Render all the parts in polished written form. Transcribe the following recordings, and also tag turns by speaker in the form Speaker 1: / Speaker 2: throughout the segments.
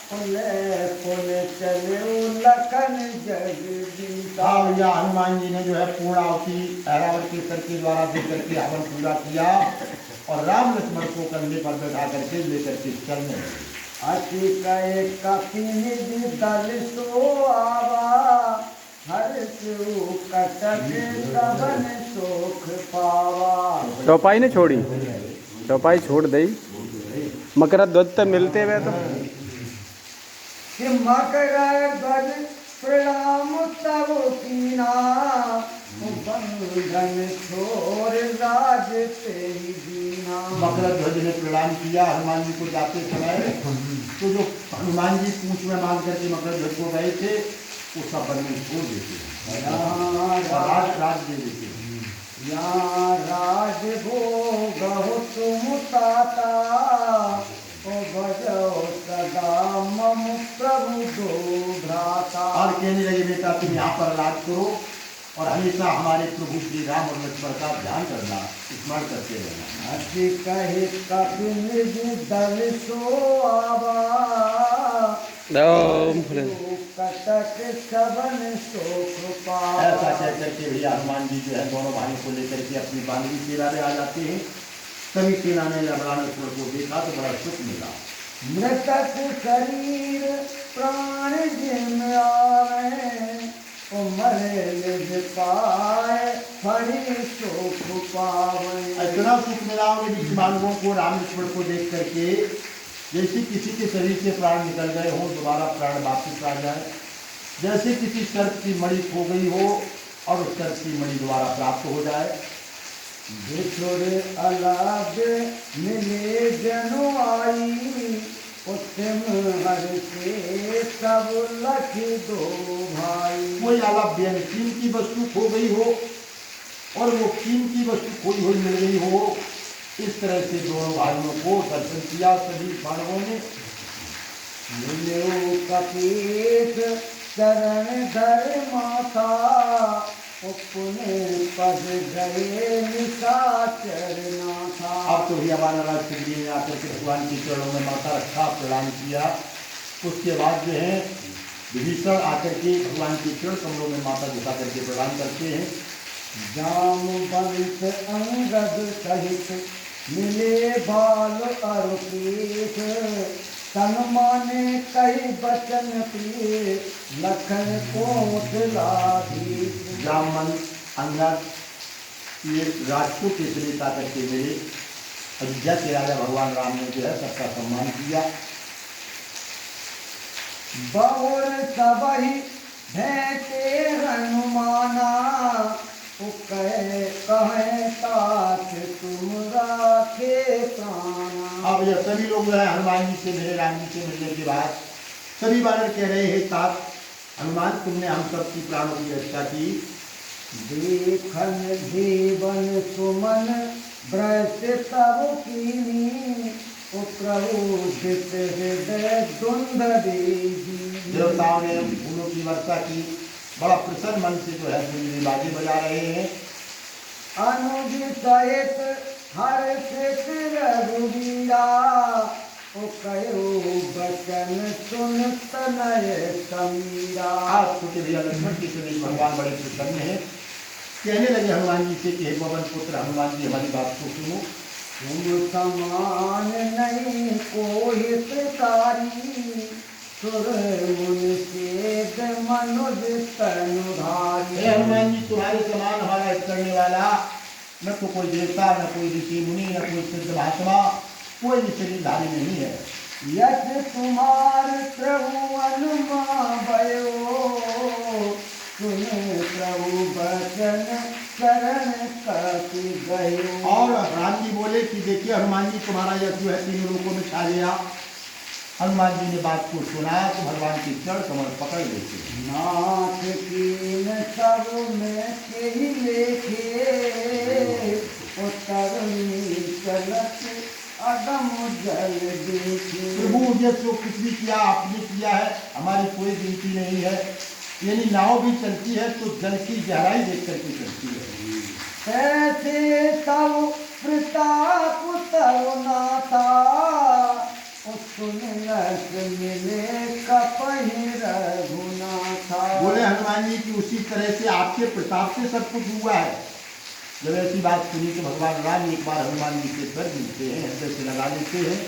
Speaker 1: पुले पुले चले लखन जगदीश।
Speaker 2: हाँ भैया, हनुमान जी ने जो है पूर्णावती रावण के सर के द्वारा दे करके हवन पूरा किया और राम लक्ष्मण को कंधे पर बैठा करके लेकर के चलने लगे।
Speaker 1: अति कहे कपिनिधि दल सो आवा, हर कटक सबन सुख पावा।
Speaker 3: चौपाई ने छोड़ी, चौपाई छोड़ दई। मकर ध्वज तक मिलते हुए तो
Speaker 1: कि मकर ध्वज प्रणाम तब कीना, बंधन छोड़ राज ते दीना।
Speaker 2: मकर ध्वज ने प्रणाम किया हनुमान जी को जाते समय। तो जो हनुमान जी पूंछ में बांध करके मकर ध्वज को गए थे वो सब बंधन छोड़ देते राज दे देते।
Speaker 1: यहाँ राज भोग हो तुम ताता, ओ बजो सदा मम प्रभु दो भ्राता।
Speaker 2: और कहने लगे बेटा तुम यहाँ पर राज करो और हमेशा हमारे प्रभु श्री राम और लक्ष्मण का ध्यान करना, स्मरण करते रहना।
Speaker 1: अति कहे कपिनिधि दल सो आवा, कटक सबन सुख पावा।
Speaker 2: ऐसा कह करके भैया हनुमान जी जो है दोनों भाइयों को लेकर के अपनी बानवी सेना में आ जाते हैं। तभी सेना ने राम लक्ष्मण को देखा तो बड़ा सुख मिला।
Speaker 1: मृतक शरीर प्राण जिन आवे, मरे निज पाए फड़ी सुख पावे।
Speaker 2: इतना सुख मिला उन्हें मानवों को राम लक्ष्मण को देख करके, जैसे किसी के शरीर से प्राण निकल गए हो दोबारा प्राण वापस आ जाए, जैसे किसी सर्प की मणि खो गई हो और उस सर्प की मणि दोबारा प्राप्त हो जाए।
Speaker 1: बिछुड़े अलग मिले जनु आई, उत्तम हर से सब लख दो भाई।
Speaker 2: कोई अलग कीमती वस्तु खो गई हो और वो कीमती वस्तु खोई हुई मिल गई हो, इस तरह से दोनों भाइयों को दर्शन किया सभी पांडवों ने।
Speaker 1: मिलो कपीठ चरण धर माथा, पुण्य पद गए निशाचर नाथा।
Speaker 2: अब तो भैया वानराज सुग्रीव ने आकर के भगवान के चरणों में माथा रखा, प्रणाम किया। उसके बाद जो है विभीषण आकर के भगवान के चरण कमलों में माथा झुका करके प्रणाम करते हैं।
Speaker 1: जामवंत अंगद सहित मिले बाल अरुकेश, तन माने कई बचन प्रिय लखन कोट लाधीश।
Speaker 2: जामवंत अंगद ये राजपूत के नेता करके मिले। अयोध्या के राजा भगवान राम ने जो है सबका सम्मान किया।
Speaker 1: बहुर सबहि भेंटे हनुमाना, कहे तात तुम राखे प्राणा।
Speaker 2: अब यह सभी लोग जो है हनुमान जी से मिले। राम जी से मिलने के बाद सभी वानर कह रहे हैं तात हनुमान तुमने हम सब की प्राणों की रक्षा की।
Speaker 1: देखन जीवन सुमन ब्रत तब कीनी, प्रभुदित हृदय दुंद देवी।
Speaker 2: देवताओं ने फूलों की वर्षा की, बड़ा प्रसन्न मन से जो है फूल बाजे बजा रहे हैं।
Speaker 1: अनुज सहित हर सित रघुवीरा, कहो बचन सुन तनय समीरा।
Speaker 2: आज छोटे भैया लक्ष्मण की सुनी भगवान बड़े प्रसन्न हैं। कहने लगे हनुमान जी से कि हे पवन पुत्र हनुमान जी हमारी बात को सुनो।
Speaker 1: तुम समान नहीं को हितकारी, सुर मुनि सेद मनुज तनुधारी।
Speaker 2: हे हनुमान जी तुम्हारे समान हमारा हित करने वाला न तो कोई देवता न कोई ऋषि मुनि न कोई सिद्ध महात्मा, कोई भी शरीरधारी नहीं है।
Speaker 1: यश तुम्हार प्रभु अनुमा भयो, सुने प्रभु वचन शरण कति गयो।
Speaker 2: और राम जी बोले कि देखिए हनुमान जी तुम्हारा यश जो है तीनों लोगों में छा गया। हनुमान जी ने बात को सुना तो भगवान की चरण कमर पकड़ लेते।
Speaker 1: नाथ कीन सब में के लेखे, तरुणी चलत अदम जल देखे।
Speaker 2: प्रभु मुझे जो कुछ भी किया आपने किया है, हमारी कोई गिनती नहीं है। यानी नाव भी चलती है तो जल की गहराई देख करके चलती है।
Speaker 1: ऐसे तब प्रताप तब नाथा, सुन नस मिले कपहि रघुनाथा।
Speaker 2: बोले हनुमान जी कि उसी तरह से आपके प्रताप से सब कुछ हुआ है। जब ऐसी बात सुनी तो भगवान राम एक बार हनुमान जी के सर मिलते हैं, हृदय से लगा लेते हैं।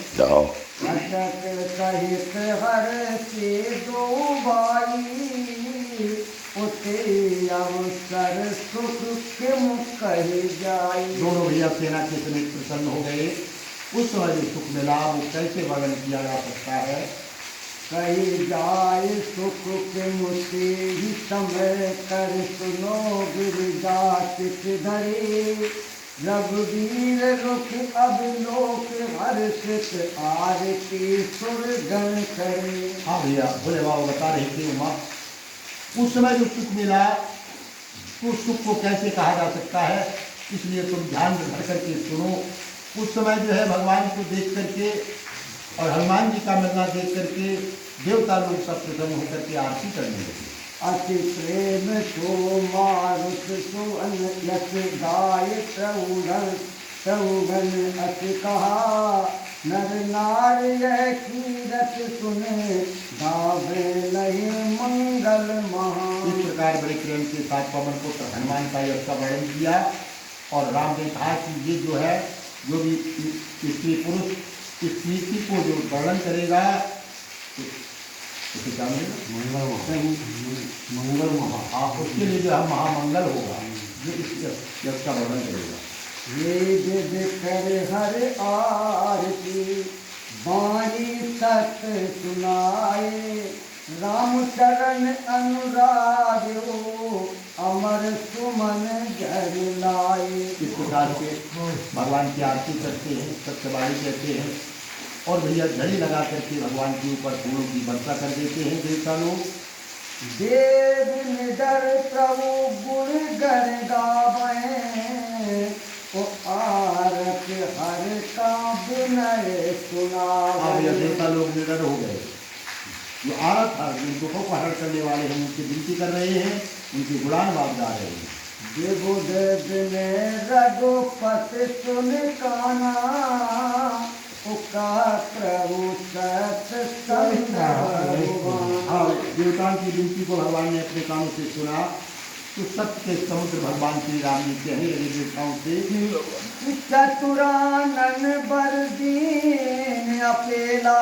Speaker 1: अटक सहित हर से दो भाई, उसे अवसर सुख के कही जाई।
Speaker 2: दोनों भैया सेना के समेत प्रसन्न हो गए। उस समय जो सुख मिला वो कैसे वर्णन किया जा सकता है।
Speaker 1: कही जाए सुख के मुझसे ही समय कर सुनो गिरिजासित धरे। रघुवीर रुख अब लोक हर्षित आरती सुरगण करे।
Speaker 2: हाँ भैया बोले बाबा बता रहे थे उमा, उस समय जो सुख मिला तो सुख को कैसे कहा जा सकता है, इसलिए तुम ध्यान धर करके सुनो। उस समय जो है भगवान को देख करके और हनुमान जी का मिलना देख करके देवता लोग सब प्रसन्न होकर के आरती करने लगे।
Speaker 1: अति प्रेम तो मारुत सुअन यस गाय सौगन अति कहा। नर नार यह कीरत सुने गावे नहीं मंगल महा।
Speaker 2: इस प्रकार बड़े प्रेम के साथ पवन पुत्र हनुमान का यश का वर्णन किया। और राम ने कहा कि ये जो है जो भी स्त्री पुरुष इस नीति को जो वर्णन करेगा उसे क्या मिलेगा? मंगल महा। आप उसके लिए जो है महामंगल होगा जो इस यश का वर्णन करेगा।
Speaker 1: वेद कर हर आरती बाणी सत सुनाए। राम चरण अनुराग अमर सुमन जर लाए।
Speaker 2: इस प्रकार से भगवान की आरती करते हैं, सत्यवाणी कहते हैं और भैया घड़ी लगा करके भगवान के ऊपर फूलों की वर्षा कर देते हैं देवता लोग।
Speaker 1: देव निडर प्रभु गुण गण गावें। ओ आरत हर का विनय सुनावे।
Speaker 2: देवता लोग निडर हो गए। जो आरत था जिन दुखों को हरण करने वाले हैं उनकी विनती कर रहे हैं, उनकी गुणानुवाद गा रहे हैं।
Speaker 1: विबुध ने रघुपति सुन काना। प्रभु
Speaker 2: हाँ देवताओं की विनती को भगवान ने अपने कानों से सुना तो सत्य के समुद्र भगवान श्री राम जी कहने लगे देवताओं से।
Speaker 1: चतुरानन बर दीन अपेला।